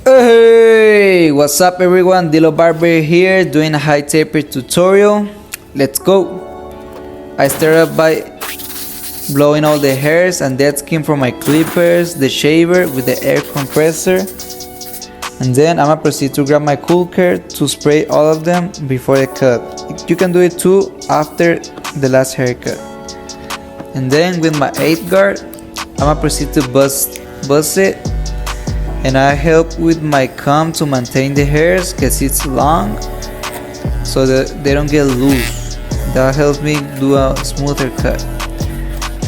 Hey, what's up everyone? Dilo Barber here doing a high taper tutorial. Let's go. I started by blowing all the hairs and dead skin from my clippers, the shaver with the air compressor, and then I'm gonna proceed to grab my cool care to spray all of them before the cut. You can do it too after the last haircut. And then with my 8 guard, I'm gonna proceed to buzz it, and I help with my comb to maintain the hairs because it's long so that they don't get loose. That helps me do a smoother cut.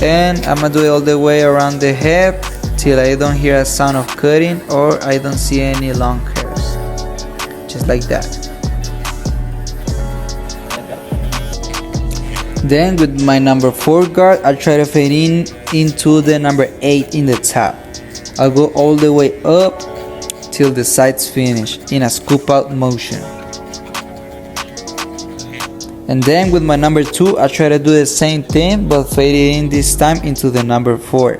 And I'm gonna do it all the way around the head till I don't hear a sound of cutting or I don't see any long hairs, just like that. Then with my number 4 guard, I try to fade into the number 8 in the top. I'll go all the way up till the sides finish in a scoop out motion. And then with my number 2, I try to do the same thing but fade it in this time into the number 4.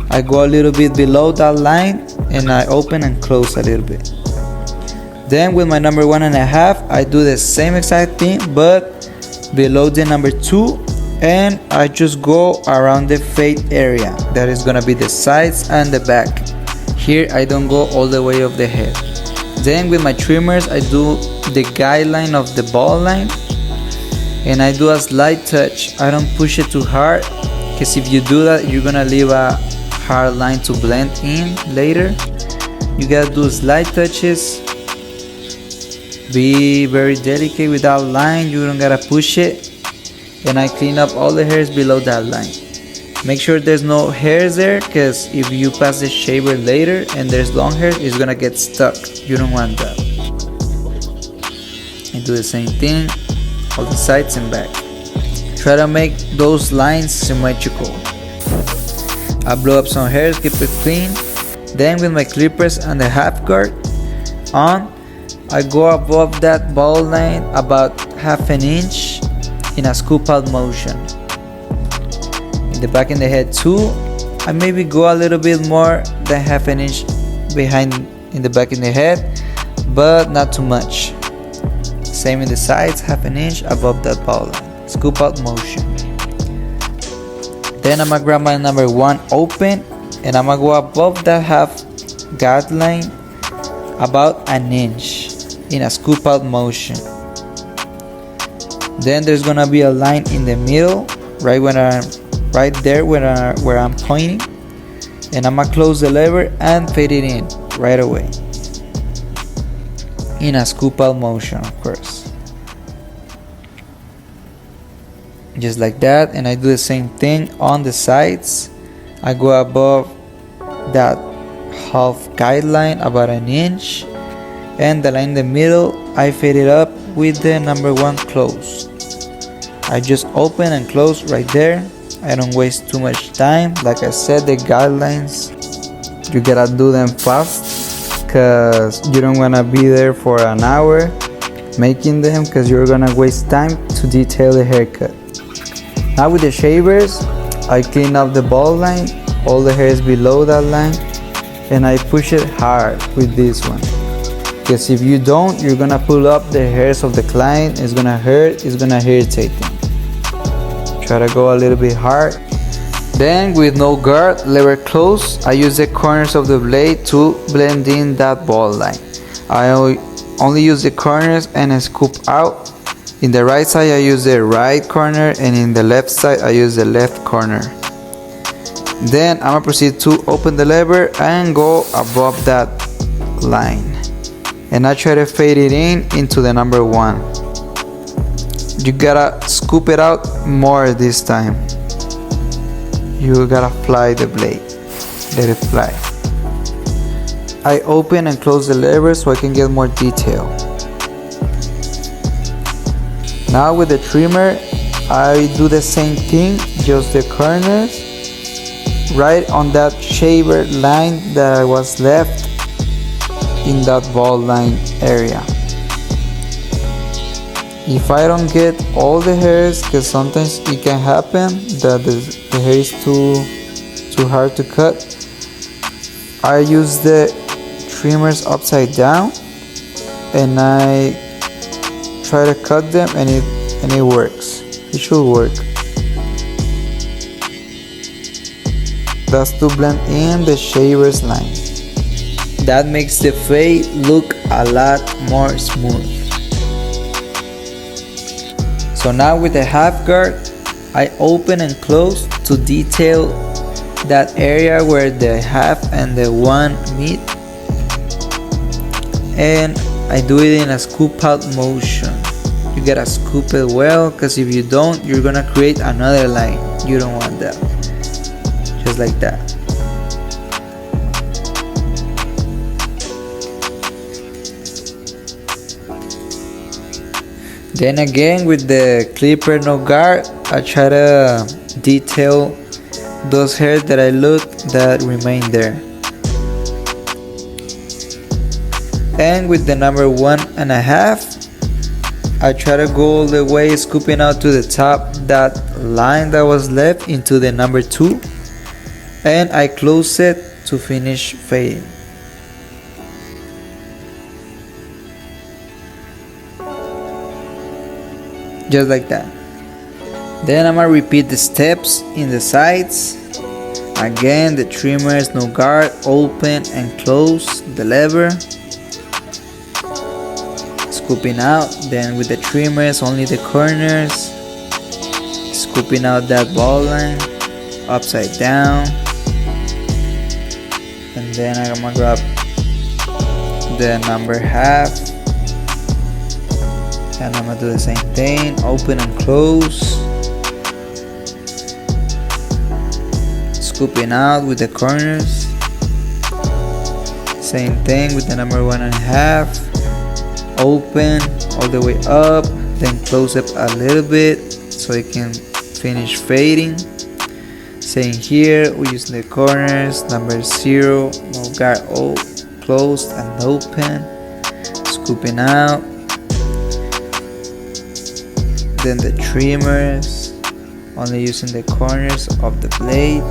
I go a little bit below that line and I open and close a little bit. Then with my number 1.5, I do the same exact thing but below the number 2, and I just go around the fade area. That is gonna be the sides and the back. Here I don't go all the way up the head. Then with my trimmers, I do the guideline of the ball line and I do a slight touch. I don't push it too hard because if you do that, you're gonna leave a hard line to blend in later. You gotta do slight touches. Be very delicate with that line. You don't gotta push it. And I clean up all the hairs below that line. Make sure there's no hairs there, because if you pass the shaver later and there's long hair, it's gonna get stuck. You don't want that. And do the same thing, all the sides and back. Try to make those lines symmetrical. I blow up some hairs, keep it clean. Then with my clippers and the half guard on, I go above that ball line about half an inch in a scoop out motion. In the back and the head too, I maybe go a little bit more than half an inch behind in the back and the head, but not too much. Same in the sides, half an inch above that ball line. Scoop out motion. Then I'm gonna grab my number 1 open and I'm gonna go above that half guideline about an inch in a scoop out motion. Then there's gonna be a line in the middle, right there where I'm pointing, and I'm gonna close the lever and fade it in right away in a scoop out motion, of course, just like that. And I do the same thing on the sides. I go above that half guideline about an inch, and the line in the middle I fade it up with the number 1 closed. I just open and close right there. I don't waste too much time. Like I said, the guidelines, you gotta do them fast because you don't wanna be there for an hour making them, because you're gonna waste time to detail the haircut. Now with the shavers, I clean up the ball line, all the hairs below that line, and I push it hard with this one. Because if you don't, you're gonna pull up the hairs of the client. It's gonna hurt, it's gonna irritate them. Try to go a little bit hard. Then with no guard, lever close, I use the corners of the blade to blend in that ball line. I only use the corners and I scoop out. In the right side I use the right corner, and in the left side I use the left corner. Then I'm gonna proceed to open the lever and go above that line. And I try to fade it into the number 1. You gotta scoop it out more this time. You gotta fly the blade, let it fly. I open and close the lever so I can get more detail. Now with the trimmer, I do the same thing, just the corners, right on that shaver line that was left in that ball line area. If I don't get all the hairs, because sometimes it can happen that the hair is too hard to cut, I use the trimmers upside down and I try to cut them, and it works. It should work. That's to blend in the shaver's line. That makes the fade look a lot more smooth. So now with the half guard, I open and close to detail that area where the half and the one meet, and I do it in a scoop out motion. You gotta scoop it well, because if you don't, you're gonna create another line. You don't want that. Just like that. Then again, with the clipper no guard, I try to detail those hairs that I look that remain there. And with the number 1.5, I try to go all the way, scooping out to the top that line that was left into the number 2, and I close it to finish fading. Just like that. Then I'm gonna repeat the steps in the sides. Again, the trimmers no guard, open and close the lever, scooping out. Then with the trimmers, only the corners, scooping out that ball line upside down. And then I'm gonna grab the number half, and I'm gonna do the same thing, open and close, scooping out with the corners. Same thing with the number 1.5, open all the way up, then close up a little bit so it can finish fading. Same here, we use the corners, number 0, no guard, closed and open, scooping out. Then the trimmers, only using the corners of the blade,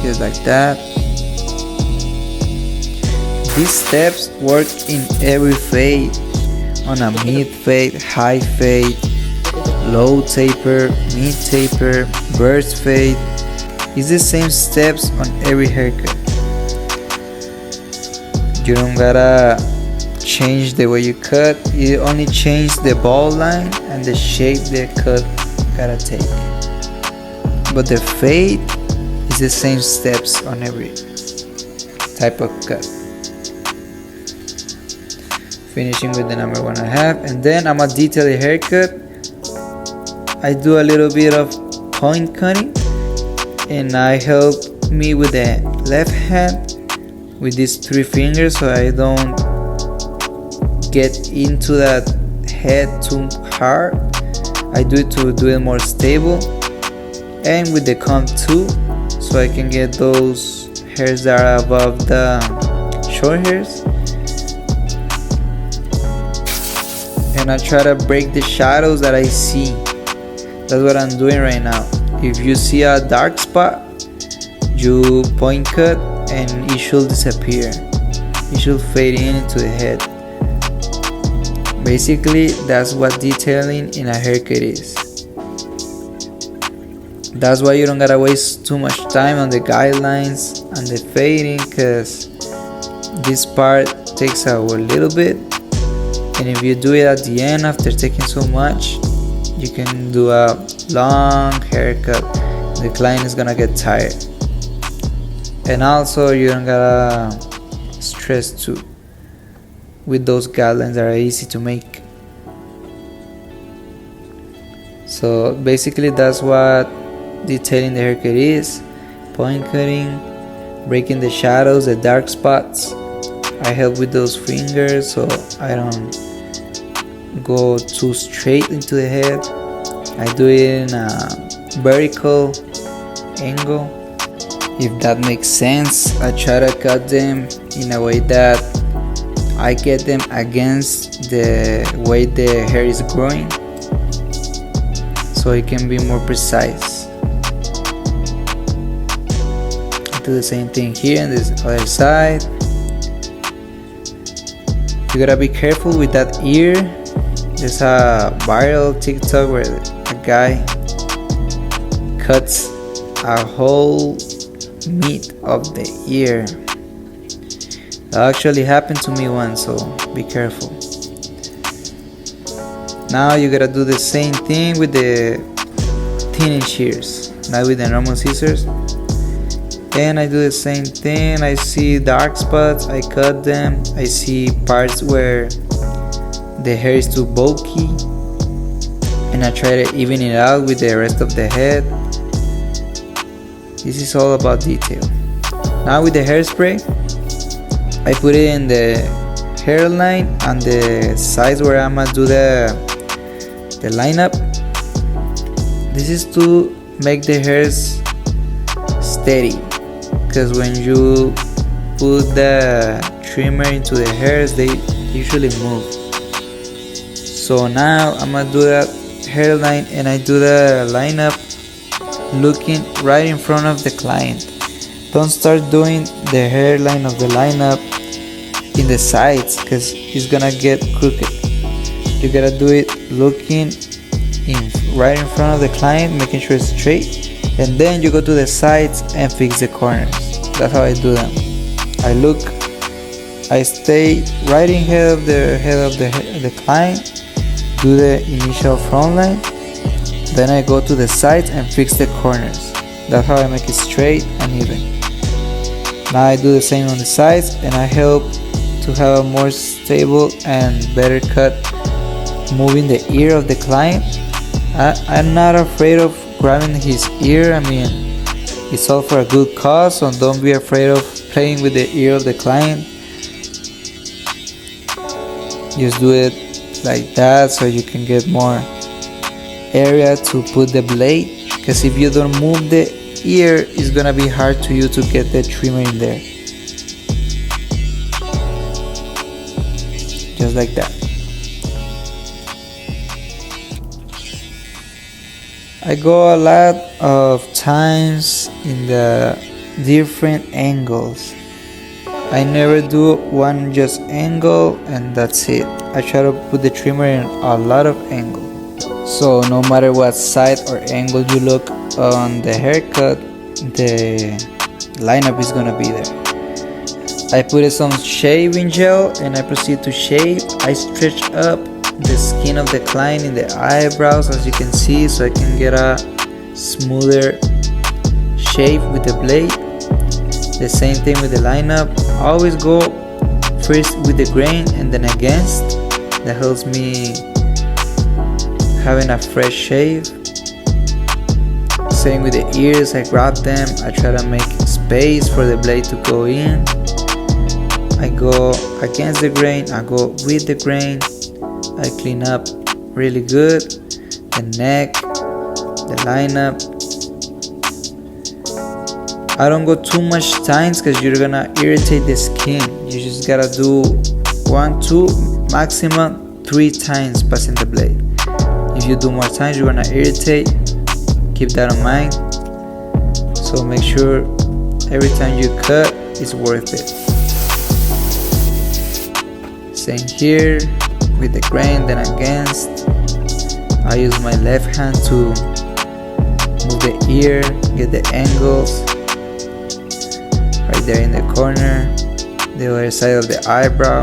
just like that. These steps work in every fade, on a mid fade, high fade, low taper, mid taper, burst fade. It's the same steps on every haircut. You don't gotta change the way you cut, you only change the ball line and the shape the cut gotta take. But the fade is the same steps on every type of cut. Finishing with the number 1.5, and then I'm gonna detail the haircut. I do a little bit of point cutting, and I help me with the left hand with these 3 fingers so I don't get into that head too hard. I do it to do it more stable, and with the comb too, so I can get those hairs that are above the short hairs. And I try to break the shadows that I see. That's what I'm doing right now. If you see a dark spot, you point cut and it should disappear. It should fade into the head. Basically, that's what detailing in a haircut is. That's why you don't gotta waste too much time on the guidelines and the fading, because this part takes a little bit, and if you do it at the end after taking so much, you can do a long haircut. The client is gonna get tired, and also you don't gotta stress too with those guidelines that are easy to make. So basically that's what detailing the haircut is: point cutting, breaking the shadows, the dark spots. I help with those fingers so I don't go too straight into the head. I do it in a vertical angle, if that makes sense. I try to cut them in a way that I get them against the way the hair is growing, so it can be more precise. do the same thing here on this other side. You gotta be careful with that ear. There's a viral TikTok where a guy cuts a whole meat of the ear. That actually happened to me once, so be careful. Now you gotta do the same thing with the thinning shears, not with the normal scissors. And I do the same thing. I see dark spots, I cut them. I see parts where the hair is too bulky, and I try to even it out with the rest of the head. This is all about detail. Now with the hairspray, I put it in the hairline on the sides where I'm gonna do the lineup. This is to make the hairs steady, because when you put the trimmer into the hairs, they usually move. So now I'm gonna do that hairline, and I do the lineup looking right in front of the client. Don't start doing the hairline of the lineup in the sides, because it's gonna get crooked. You gotta do it looking right in front of the client, making sure it's straight, and then you go to the sides and fix the corners. That's how I do them. I stay right in head of the client, do the initial front line, then I go to the sides and fix the corners. That's how I make it straight and even. Now I do the same on the sides, and I help to have a more stable and better cut, moving the ear of the client. I'm not afraid of grabbing his ear. I mean, it's all for a good cause, so don't be afraid of playing with the ear of the client. Just do it like that so you can get more area to put the blade, because if you don't move the ear, it's gonna be hard to you to get the trimmer in there. Just like that. I go a lot of times in the different angles. I never do one just angle and that's it. I try to put the trimmer in a lot of angles. So no matter what side or angle you look on the haircut, the lineup is gonna be there. I put some shaving gel and I proceed to shave. I stretch up the skin of the client in the eyebrows, as you can see, so I can get a smoother shave with the blade. The same thing with the lineup. I always go first with the grain and then against. That helps me having a fresh shave. Same with the ears. I grab them, I try to make space for the blade to go in. I go against the grain, I go with the grain. I clean up really good the neck, the lineup. I don't go too much times because you're gonna irritate the skin. You just gotta do 1, 2, maximum 3 times passing the blade. If you do more times, you're gonna irritate. Keep that in mind. So make sure every time you cut, it's worth it. Same here with the grain, then against. I use my left hand to move the ear, get the angles. Right there in the corner, the other side of the eyebrow,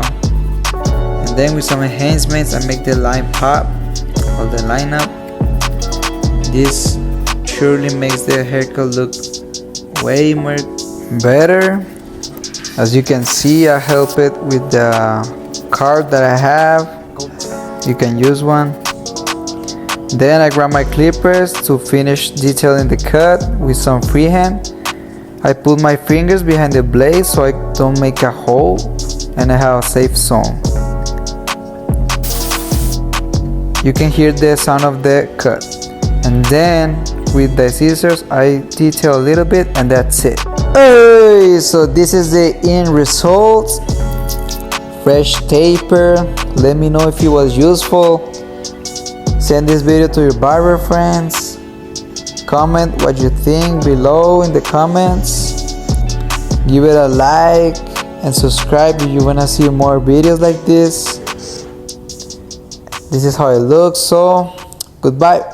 and then with some enhancements I make the line pop or the lineup. This surely makes the haircut look way more better. As you can see, I help it with the card that I have. You can use one. Then I grab my clippers to finish detailing the cut with some freehand. I put my fingers behind the blade so I don't make a hole and I have a safe zone. You can hear the sound of the cut. And then with the scissors I detail a little bit and that's it. Hey, so this is the end result. Fresh taper. Let me know if it was useful. Send this video to your barber friends. Comment what you think below in the comments. Give it a like and subscribe if you wanna see more videos like this. This is how it looks, so goodbye.